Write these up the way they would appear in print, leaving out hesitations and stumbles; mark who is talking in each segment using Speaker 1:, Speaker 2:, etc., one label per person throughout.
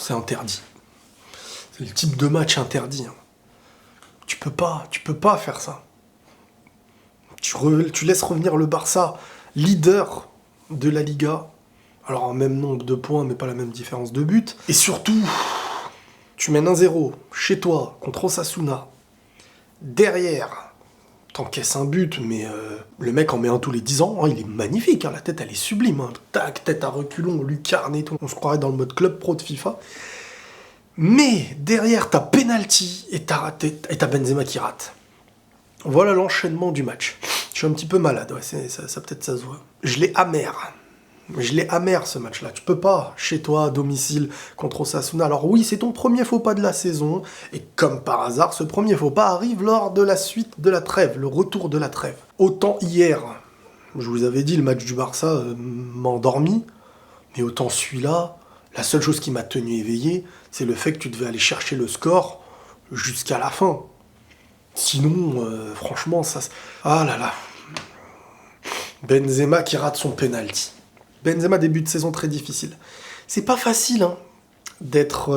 Speaker 1: c'est interdit. C'est le type de match interdit. Hein. Tu peux pas faire ça. Tu laisses revenir le Barça, leader de la Liga. Alors, en même nombre de points, mais pas la même différence de but. Et surtout, tu mènes 1-0 chez toi contre Osasuna. Derrière, t'encaisses un but, mais le mec en met un tous les 10 ans. Hein, il est magnifique, hein, la tête, elle est sublime. Hein. Tac, tête à reculons, lucarne et tout. On se croirait dans le mode club pro de FIFA. Mais derrière, t'as penalty et t'as Benzema qui rate. Voilà l'enchaînement du match. Je suis un petit peu malade, ouais, ça peut-être ça se voit. Je l'ai amer ce match-là. Tu peux pas, chez toi, à domicile, contre Osasuna. Alors oui, c'est ton premier faux pas de la saison, et comme par hasard, ce premier faux pas arrive lors de la suite de la trêve, le retour de la trêve. Autant hier, je vous avais dit, le match du Barça m'a endormi, mais autant celui-là, la seule chose qui m'a tenu éveillé, c'est le fait que tu devais aller chercher le score jusqu'à la fin. Sinon, franchement, ça... Ah là là. Benzema qui rate son penalty. Benzema, début de saison très difficile. C'est pas facile hein, d'être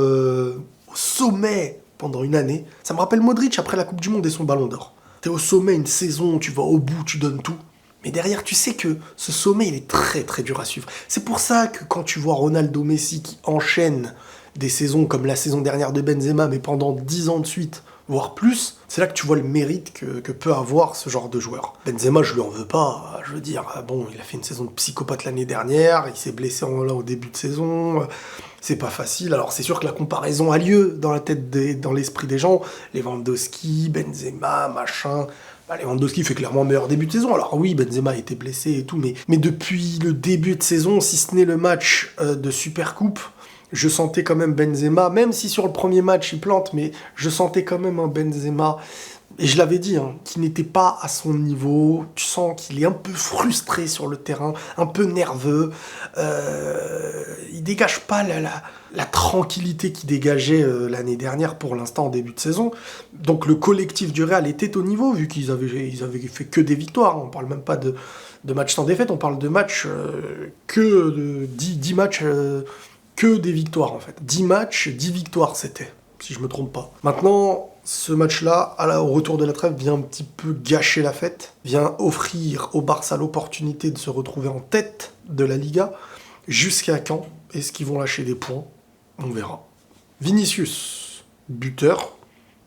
Speaker 1: au sommet pendant une année. Ça me rappelle Modric après la Coupe du Monde et son Ballon d'Or. T'es au sommet une saison, tu vas au bout, tu donnes tout. Mais derrière, tu sais que ce sommet, il est très très dur à suivre. C'est pour ça que quand tu vois Ronaldo Messi qui enchaîne des saisons comme la saison dernière de Benzema, mais pendant 10 ans de suite, voire plus, c'est là que tu vois le mérite que peut avoir ce genre de joueur. Benzema, je lui en veux pas, je veux dire, bon, il a fait une saison de psychopathe l'année dernière, il s'est blessé là au début de saison, c'est pas facile. Alors c'est sûr que la comparaison a lieu dans la tête, dans l'esprit des gens, Lewandowski, Benzema, machin... Bah, Lewandowski fait clairement meilleur début de saison. Alors oui, Benzema a été blessé et tout, mais depuis le début de saison, si ce n'est le match de Supercoupe, je sentais quand même Benzema, même si sur le premier match il plante, mais je sentais quand même un Benzema, et je l'avais dit, hein, qui n'était pas à son niveau. Tu sens qu'il est un peu frustré sur le terrain, un peu nerveux. Il dégage pas la tranquillité qu'il dégageait l'année dernière pour l'instant en début de saison. Donc le collectif du Real était au niveau, vu qu'ils avaient fait que des victoires. On parle même pas de matchs sans défaite, on parle de matchs que de 10 matchs... que des victoires en fait. 10 matchs, 10 victoires c'était, si je me trompe pas. Maintenant, ce match-là, au retour de la trêve, vient un petit peu gâcher la fête, vient offrir au Barça l'opportunité de se retrouver en tête de la Liga. Jusqu'à quand est-ce qu'ils vont lâcher des points? On verra. Vinicius, buteur,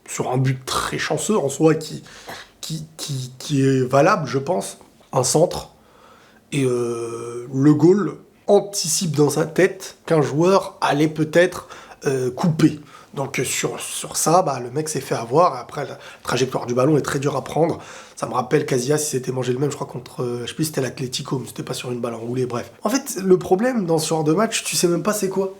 Speaker 1: sur un but très chanceux en soi, qui est valable, je pense. Un centre. Et le goal anticipe dans sa tête qu'un joueur allait peut-être couper. Donc sur ça, bah, le mec s'est fait avoir. Après, la trajectoire du ballon est très dure à prendre. Ça me rappelle Casillas, il s'était mangé le même, je crois, contre... je sais plus si c'était l'Atlético, mais c'était pas sur une balle enroulée, bref. En fait, le problème dans ce genre de match, tu sais même pas c'est quoi.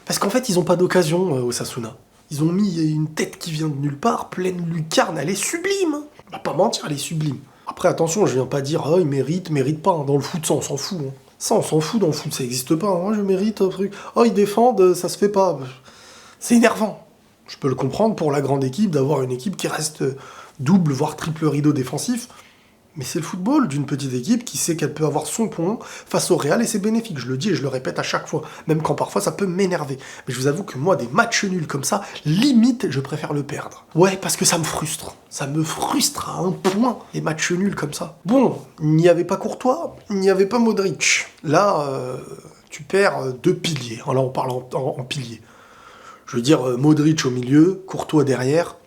Speaker 1: Parce qu'en fait, ils ont pas d'occasion au Osasuna. Ils ont mis une tête qui vient de nulle part, pleine lucarne, elle est sublime. On va pas mentir, elle est sublime. Après, attention, je viens pas dire, oh, il mérite pas. Hein. Dans le foot, ça, on s'en fout. Hein. Ça, on s'en fout dans le foot, ça existe pas. Hein. Je mérite un truc. Oh, ils défendent, ça se fait pas. C'est énervant. Je peux le comprendre pour la grande équipe, d'avoir une équipe qui reste double, voire triple rideau défensif. Mais c'est le football d'une petite équipe qui sait qu'elle peut avoir son point face au Real et c'est bénéfique. Je le dis et je le répète à chaque fois, même quand parfois ça peut m'énerver. Mais je vous avoue que moi, des matchs nuls comme ça, limite, je préfère le perdre. Ouais, parce que ça me frustre. Ça me frustre à un point, les matchs nuls comme ça. Bon, il n'y avait pas Courtois, il n'y avait pas Modric. Là, tu perds 2 piliers. Là, on parle en piliers. Je veux dire, Modric au milieu, Courtois derrière,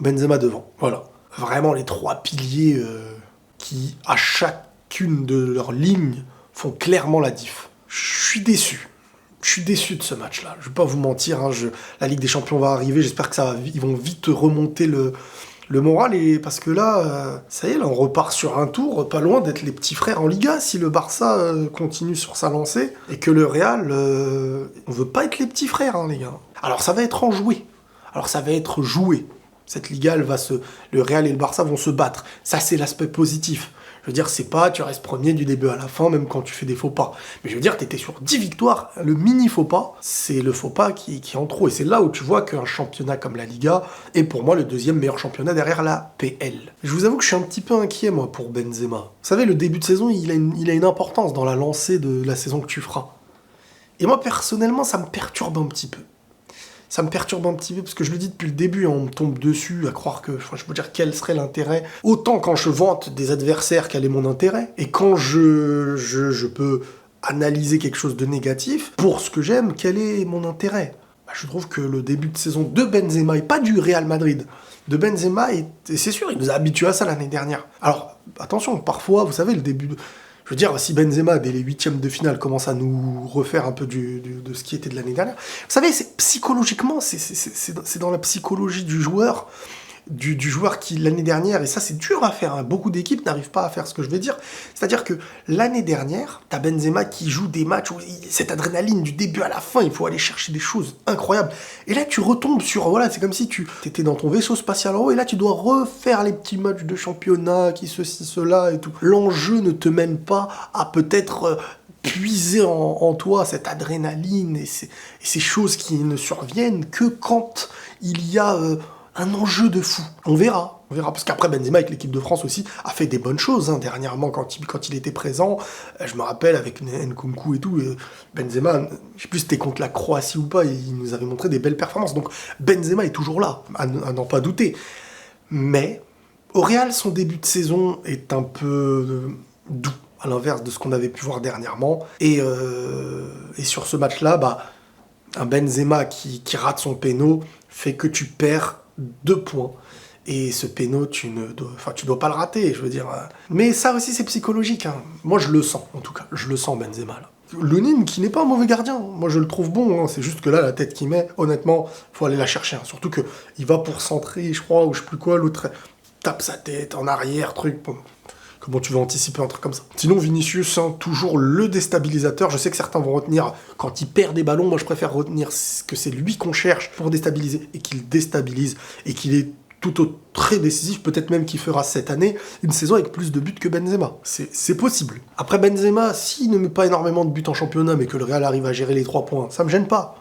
Speaker 1: Benzema devant. Voilà. Vraiment les 3 piliers... qui, à chacune de leurs lignes, font clairement la diff. Je suis déçu. Je suis déçu de ce match-là. Je vais pas vous mentir, hein, la Ligue des Champions va arriver, j'espère que ils vont vite remonter le moral, et parce que là, ça y est, là, on repart sur un tour, pas loin d'être les petits frères en Liga, si le Barça continue sur sa lancée, et que le Real, on veut pas être les petits frères, hein, les gars. Alors ça va être enjoué. Cette Liga, le Real et le Barça vont se battre. Ça, c'est l'aspect positif. Je veux dire, c'est pas, tu restes premier du début à la fin, même quand tu fais des faux pas. Mais je veux dire, t'étais sur 10 victoires. Le mini faux pas, c'est le faux pas qui est en trop. Et c'est là où tu vois qu'un championnat comme la Liga est pour moi le deuxième meilleur championnat derrière la PL. Je vous avoue que je suis un petit peu inquiet, moi, pour Benzema. Vous savez, le début de saison, il a une importance dans la lancée de la saison que tu feras. Et moi, personnellement, ça me perturbe un petit peu. Ça me perturbe un petit peu parce que je le dis depuis le début, on me tombe dessus à croire que, enfin, je peux dire quel serait l'intérêt. Autant quand je vante des adversaires, quel est mon intérêt. Et quand je peux analyser quelque chose de négatif, pour ce que j'aime, quel est mon intérêt? Bah, je trouve que le début de saison de Benzema, et pas du Real Madrid, de Benzema, et c'est sûr, il nous a habitués à ça l'année dernière. Alors, attention, parfois, vous savez, le début... Je veux dire, si Benzema, dès les huitièmes de finale, commence à nous refaire un peu de ce qui était de l'année dernière, vous savez, psychologiquement, c'est dans la psychologie du joueur, du joueur qui, l'année dernière, et ça c'est dur à faire, hein, beaucoup d'équipes n'arrivent pas à faire ce que je vais dire, c'est-à-dire que l'année dernière, t'as Benzema qui joue des matchs où cette adrénaline du début à la fin, il faut aller chercher des choses incroyables, et là tu retombes sur, voilà, c'est comme si tu étais dans ton vaisseau spatial en haut, et là tu dois refaire les petits matchs de championnat, qui ceci, cela, et tout. L'enjeu ne te mène pas à peut-être... puiser en toi cette adrénaline et ces choses qui ne surviennent que quand il y a un enjeu de fou. On verra, parce qu'après Benzema avec l'équipe de France aussi a fait des bonnes choses, hein, dernièrement quand il était présent. Je me rappelle avec Nkunku et tout, Benzema, je sais plus si c'était contre la Croatie ou pas, il nous avait montré des belles performances. Donc Benzema est toujours là, à n'en pas douter. Mais au Real, son début de saison est un peu doux, à l'inverse de ce qu'on avait pu voir dernièrement. Et sur ce match-là, bah, un Benzema qui rate son péno fait que tu perds 2 points. Et ce péno, tu dois pas le rater, je veux dire. Mais ça aussi, c'est psychologique, hein. Moi, je le sens, en tout cas. Je le sens, Benzema, là. Lunin, qui n'est pas un mauvais gardien. Moi, je le trouve bon, hein. C'est juste que là, la tête qu'il met, honnêtement, faut aller la chercher, hein. Surtout que il va pour centrer, je crois, ou je sais plus quoi, l'autre tape sa tête en arrière, truc... Bon. Comment tu veux anticiper un truc comme ça? Sinon, Vinicius, hein, toujours le déstabilisateur. Je sais que certains vont retenir quand il perd des ballons. Moi, je préfère retenir que c'est lui qu'on cherche pour déstabiliser et qu'il déstabilise et qu'il est tout autre très décisif. Peut-être même qu'il fera cette année une saison avec plus de buts que Benzema. C'est possible. Après Benzema, s'il ne met pas énormément de buts en championnat, mais que le Real arrive à gérer les 3 points, ça me gêne pas.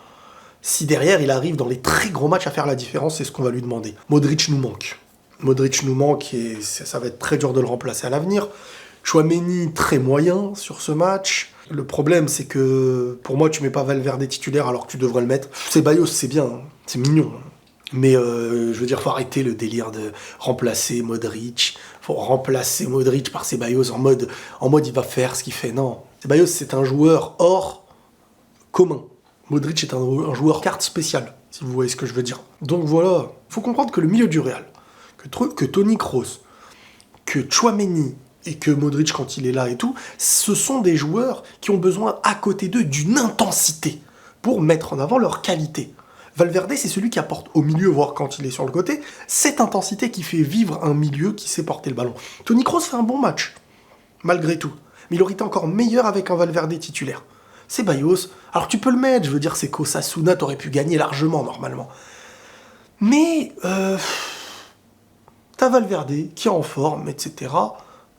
Speaker 1: Si derrière, il arrive dans les très gros matchs à faire la différence, c'est ce qu'on va lui demander. Modric nous manque. Modric nous manque et ça va être très dur de le remplacer à l'avenir. Chouameni, très moyen sur ce match. Le problème, c'est que pour moi, tu mets pas Valverde titulaire alors que tu devrais le mettre. Ceballos, c'est bien, hein, c'est mignon. Mais je veux dire, faut arrêter le délire de remplacer Modric. Faut remplacer Modric par Ceballos en mode il va faire ce qu'il fait. Non. Ceballos, c'est un joueur hors commun. Modric est un joueur carte spéciale, si vous voyez ce que je veux dire. Donc voilà, faut comprendre que le milieu du Real, que Toni Kroos, que Chouameni et que Modric quand il est là et tout, ce sont des joueurs qui ont besoin à côté d'eux d'une intensité pour mettre en avant leur qualité. Valverde, c'est celui qui apporte au milieu, voire quand il est sur le côté, cette intensité qui fait vivre un milieu qui sait porter le ballon. Toni Kroos fait un bon match, malgré tout, mais il aurait été encore meilleur avec un Valverde titulaire. Ceballos, alors tu peux le mettre, je veux dire, c'est qu'Osasuna t'aurais pu gagner largement, normalement. Mais... t'as Valverde qui est en forme, etc.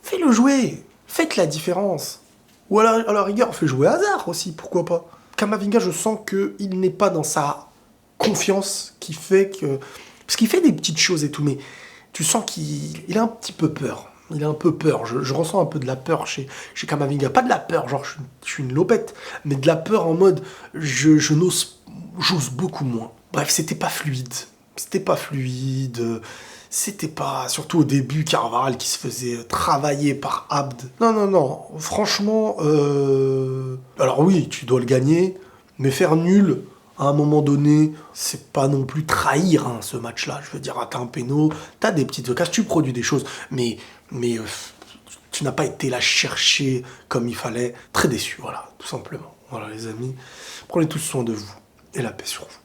Speaker 1: Fais-le jouer, faites la différence. Ou à la rigueur, fais jouer Hazard aussi, pourquoi pas. Camavinga, je sens qu'il n'est pas dans sa confiance qui fait que... Parce qu'il fait des petites choses et tout, mais tu sens qu'il a un petit peu peur. Il a un peu peur, je ressens un peu de la peur chez Camavinga. Pas de la peur, genre je suis une lopette, mais de la peur en mode j'ose beaucoup moins. Bref, c'était pas fluide. C'était pas, surtout au début, Carvajal qui se faisait travailler par Abd. Non, franchement, alors oui, tu dois le gagner, mais faire nul, à un moment donné, c'est pas non plus trahir, hein, ce match-là. Je veux dire, t'as un péno, t'as des petites occasions, tu produis des choses, mais tu n'as pas été la chercher comme il fallait. Très déçu, voilà, tout simplement. Voilà les amis, prenez tous soin de vous, et la paix sur vous.